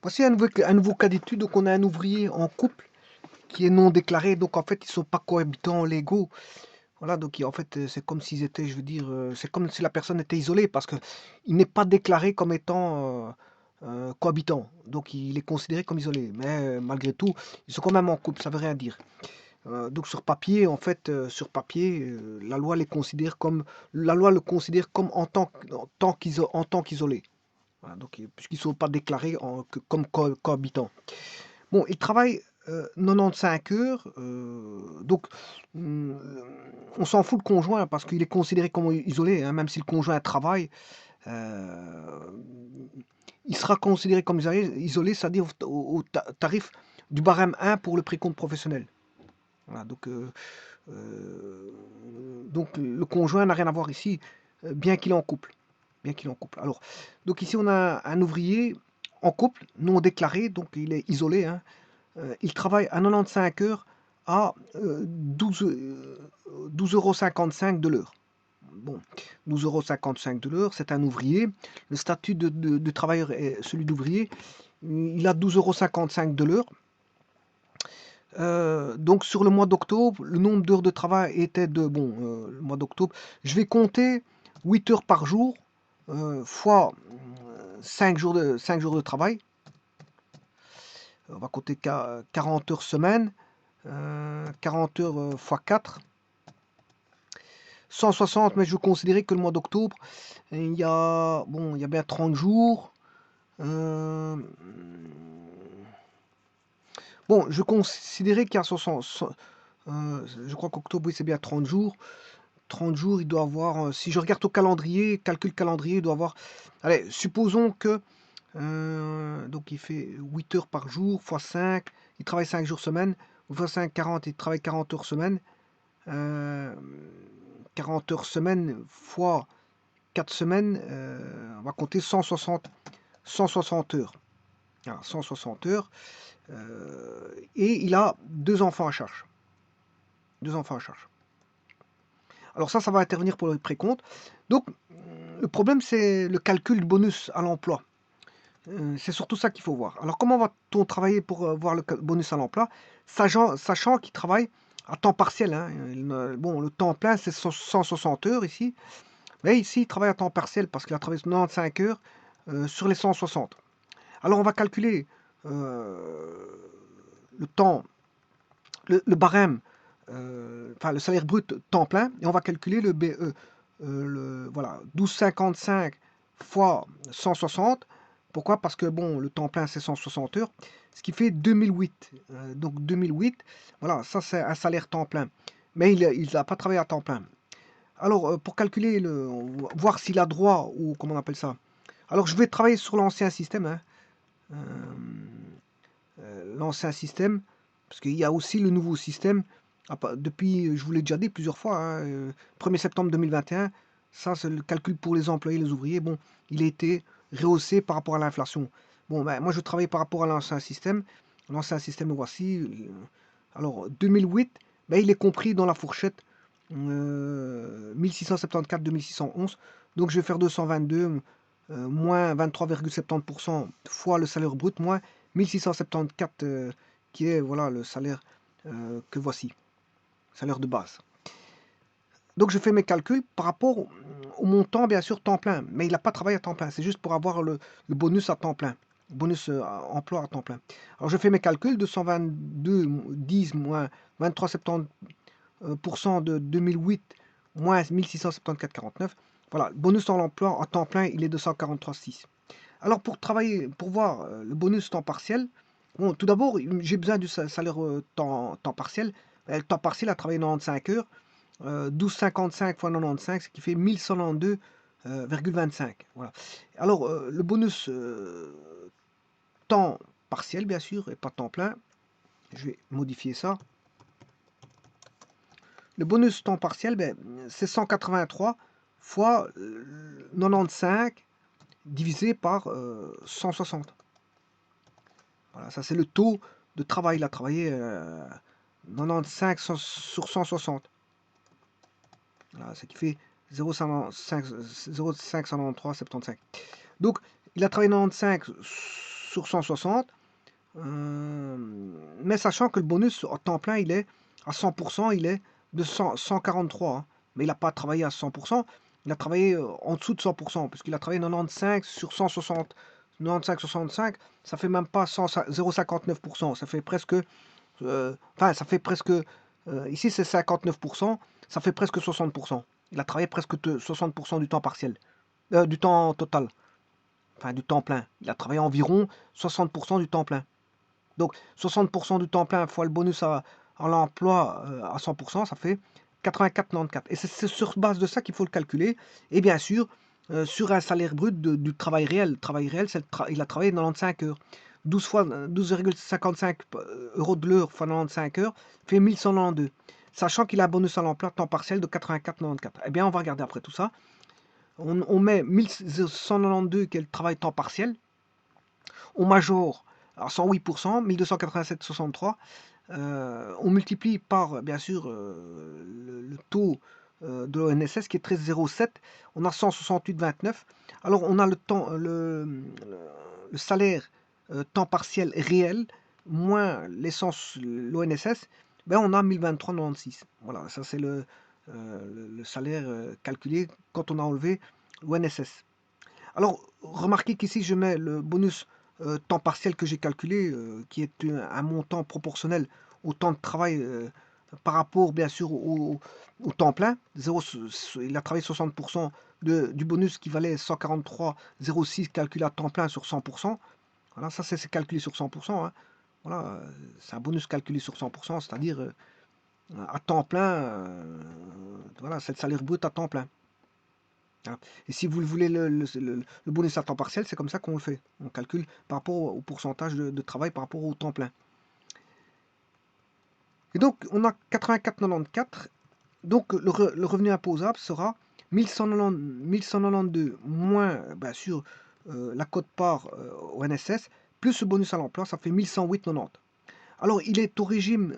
Voici un nouveau cas d'étude. Donc, on a un ouvrier en couple qui est non déclaré. Donc, en fait, ils sont pas cohabitants légaux. Voilà, donc en fait, c'est comme s'ils étaient, je veux dire, c'est comme si la personne était isolée parce que il n'est pas déclaré comme étant cohabitant. Donc, il est considéré comme isolé. Mais malgré tout, ils sont quand même en couple. Ça veut rien dire. Donc, sur papier, en fait, sur papier, la loi le considère comme en tant qu'isolé. Voilà, donc, puisqu'ils ne sont pas déclarés comme cohabitants. Bon, ils travaillent 95 heures, donc hum, on s'en fout le conjoint parce qu'il est considéré comme isolé, hein, même si le conjoint travaille, euh, il sera considéré comme isolé, c'est-à-dire au tarif du barème 1 pour le précompte professionnel. Voilà, euh, donc le conjoint n'a rien à voir ici, bien qu'il est en couple. Bien qu'il est en couple. Alors, donc ici on a un ouvrier en couple, non déclaré, donc il est isolé, hein. Il travaille à 95 heures à 12,55 € de l'heure. Bon, 12,55 € de l'heure, c'est un ouvrier. Le statut de travailleur est celui d'ouvrier. Il a 12,55 € de l'heure. Donc sur le mois d'octobre, le nombre d'heures de travail était le mois d'octobre, je vais compter 8 heures par jour, fois 5 jours de travail. On va compter 40 heures semaine, 40 heures fois 4, 160, mais je considérais que le mois d'octobre, il y a bien 30 jours. Euh, bon, je considérais qu'il y a 60, je crois qu'octobre, oui, c'est bien 30 jours. 30 jours, il doit avoir, si je regarde au calendrier, calcul calendrier, il doit avoir, allez, supposons que, donc il fait 8 heures par jour, fois 5, il travaille 5 jours semaine, ou fois 5, 40, il travaille 40 heures semaine, euh, 40 heures semaine fois 4 semaines, on va compter 160 heures. Voilà, 160 heures. Et il a deux enfants à charge. Deux enfants à charge. Alors ça va intervenir pour le précompte. Donc, le problème, c'est le calcul du bonus à l'emploi. C'est surtout ça qu'il faut voir. Alors, comment va-t-on travailler pour voir le bonus à l'emploi, sachant qu'il travaille à temps partiel, hein. Bon, le temps plein, c'est 160 heures ici. Mais ici, il travaille à temps partiel parce qu'il a travaillé 95 heures sur les 160. Alors, on va calculer le temps, le barème, enfin le salaire brut temps plein, et on va calculer le BE. Voilà, 12,55 fois 160. Pourquoi? Parce que bon, le temps plein c'est 160 heures, ce qui fait 2008. Donc 2008, voilà, ça c'est un salaire temps plein. Mais il n'a pas travaillé à temps plein. Alors, pour calculer, voir s'il a droit, ou comment on appelle ça. Alors, je vais travailler sur l'ancien système, hein. Euh, l'ancien système, parce qu'il y a aussi le nouveau système. Depuis, je vous l'ai déjà dit plusieurs fois, hein, 1er septembre 2021, ça c'est le calcul pour les employés, les ouvriers. Bon, il a été rehaussé par rapport à l'inflation. Bon, ben, moi je travaille par rapport à l'ancien système. L'ancien système, voici. Alors, 2008, ben, il est compris dans la fourchette 1674-2611. Donc, je vais faire 222 moins 23,70% fois le salaire brut, moins 1674 qui est voilà le salaire que voici, salaire de base. Donc je fais mes calculs par rapport au montant, bien sûr, temps plein. Mais il n'a pas travaillé à temps plein. C'est juste pour avoir le bonus à temps plein. Bonus emploi à temps plein. Alors je fais mes calculs, 222 10 moins 23,70% de 2008 moins 1674,49. Voilà, le bonus dans l'emploi à temps plein, il est de 143,6. Alors pour travailler, pour voir le bonus temps partiel, bon, tout d'abord, j'ai besoin du salaire temps partiel. Le temps partiel a travaillé 95 heures. 12,55 fois 95, ce qui fait 1192,25. Voilà. Alors, le bonus temps partiel, bien sûr, et pas temps plein. Je vais modifier ça. Le bonus temps partiel, ben, c'est 183 fois 95 divisé par 160. Voilà, ça c'est le taux de travail. Il a travaillé 95 sur 160. Voilà, ce qui fait 0,593,75. Donc, il a travaillé 95 sur 160. Mais sachant que le bonus en temps plein, il est à 100%, il est de 143. Hein. Mais il n'a pas travaillé à 100%, il a travaillé en dessous de 100%, puisqu'il a travaillé 95 sur 160. 95-65, ça fait même pas 0,59%, ça fait presque, enfin ça fait presque, ici c'est 59%, ça fait presque 60%. Il a travaillé presque 60% du temps partiel, du temps total, enfin du temps plein. Il a travaillé environ 60% du temps plein. Donc 60% du temps plein fois le bonus à l'emploi à 100%, ça fait 84,94. Et c'est sur base de ça qu'il faut le calculer. Et bien sûr, sur un salaire brut du travail réel. Le travail réel, il a travaillé 95 heures. 12,55 euros de l'heure fois 95 heures fait 1192. Sachant qu'il a un bonus à l'emploi temps partiel de 84,94. Eh bien, on va regarder après tout ça. On met 1192 qui est le travail temps partiel. On majore à 108%, 1287,63. On multiplie par, bien sûr, le taux de l'ONSS qui est 13,07. On a 168,29. Alors, on a le salaire temps partiel réel moins l'essence, l'ONSS. Ben, on a 1023,96. Voilà, ça c'est le salaire calculé quand on a enlevé l'ONSS. Alors, remarquez qu'ici, je mets le bonus temps partiel que j'ai calculé, qui est un montant proportionnel au temps de travail par rapport, bien sûr, au temps plein. Il a travaillé 60% du bonus qui valait 143,06 calculé à temps plein sur 100%. Voilà, ça, c'est calculé sur 100%. Hein. Voilà, c'est un bonus calculé sur 100%, c'est-à-dire à temps plein, voilà, c'est le salaire brut à temps plein. Et si vous voulez le bonus à temps partiel, c'est comme ça qu'on le fait. On calcule par rapport au pourcentage de travail par rapport au temps plein. Et donc, on a 84,94. Donc, le revenu imposable sera 1192 moins, bien sûr, la quote-part ONSS, plus ce bonus à l'emploi, ça fait 1108,90. Alors, il est au régime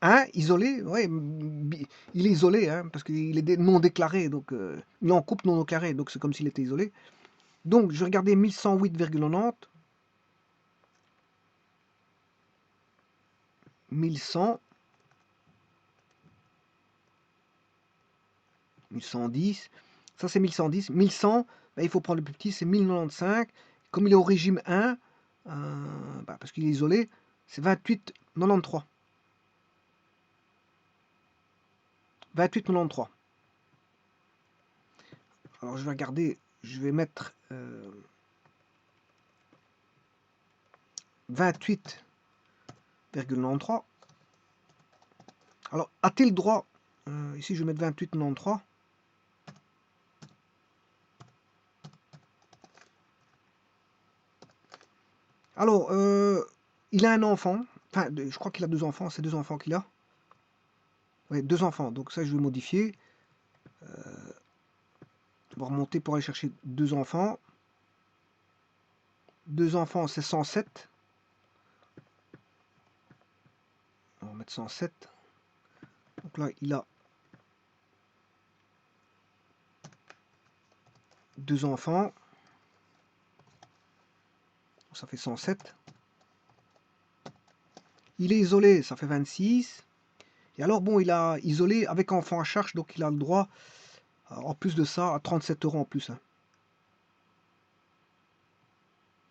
1, isolé, ouais, il est isolé, hein, parce qu'il est non déclaré, donc il est en couple non déclaré, donc c'est comme s'il était isolé. Donc, je vais regarder 1108,90. 1100. 1110. Ça, c'est 1110. 1100, ben, il faut prendre le plus petit, c'est 1095. Comme il est au régime 1, parce qu'il est isolé, c'est 28,93. 28,93. Alors, je vais regarder, je vais mettre 28,93. Alors, a-t-il droit, ici je vais mettre 28,93. Alors, il a un enfant, enfin, je crois qu'il a 2 enfants, c'est 2 enfants qu'il a. Oui, 2 enfants, donc ça je vais modifier. On va remonter pour aller chercher 2 enfants. 2 enfants, c'est 107. On va mettre 107. Donc là, il a 2 enfants. Ça fait 107. Il est isolé, ça fait 26. Et alors, bon, il a isolé avec enfant à charge, donc il a le droit, en plus de ça, à 37 euros en plus. Hein.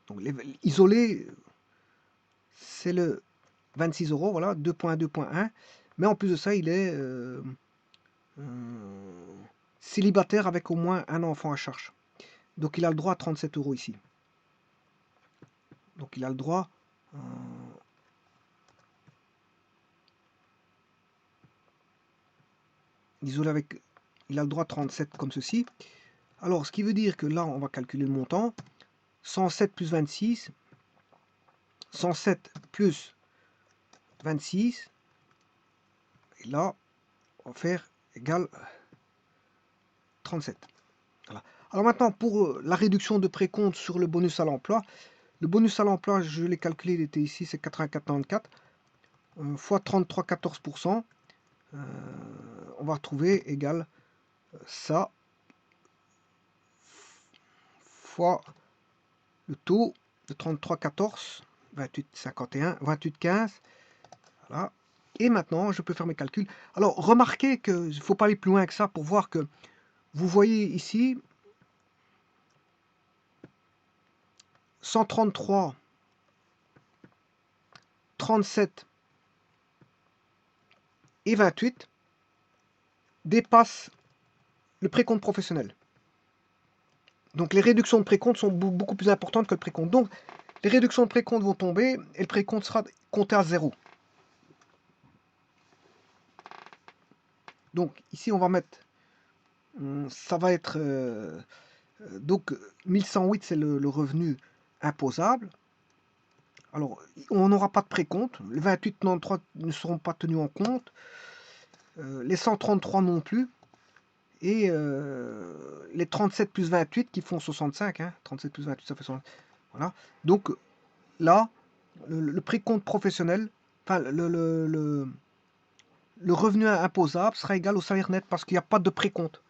Donc, isolé, c'est le 26 euros, voilà, 2.2.1. Mais en plus de ça, il est célibataire avec au moins un enfant à charge. Donc, il a le droit à 37 euros ici. Donc, il a le droit... isolé avec... Il a le droit à 37 comme ceci. Alors, ce qui veut dire que là, on va calculer le montant. 107 plus 26. 107 plus 26. Et là, on va faire égal 37. Voilà. Alors maintenant, pour la réduction de précompte sur le bonus à l'emploi. Le bonus à l'emploi, je l'ai calculé, il était ici, c'est 84,94 fois 33,14%. On va retrouver égal ça fois le taux de 33,14, 28,51, 28,15. Voilà. Et maintenant, je peux faire mes calculs. Alors, remarquez qu'il ne faut pas aller plus loin que ça pour voir que vous voyez ici 133, 37 et 28 dépassent le précompte professionnel. Donc les réductions de précompte sont beaucoup plus importantes que le précompte. Donc les réductions de précompte vont tomber et le précompte sera compté à 0. Donc ici on va mettre, ça va être, donc 1108 c'est le revenu imposable. Alors on n'aura pas de précompte, les 28, 93 ne seront pas tenus en compte, les 133 non plus. Et les 37 plus 28 qui font 65, hein, 37 plus 28 ça fait 65. Voilà. Donc là, le précompte professionnel, enfin le revenu imposable sera égal au salaire net parce qu'il n'y a pas de précompte.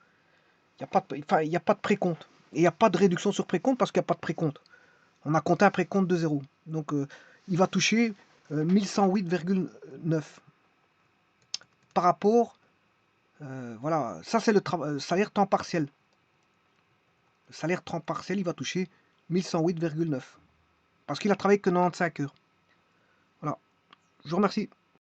Il n'y a pas de précompte. Et il n'y a pas de réduction sur précompte parce qu'il n'y a pas de précompte. On a compté un précompte de 0. Donc il va toucher 1108,9 par rapport. Voilà, ça c'est le salaire temps partiel. Le salaire temps partiel, il va toucher 1108,9. Parce qu'il a travaillé que 95 heures. Voilà. Je vous remercie.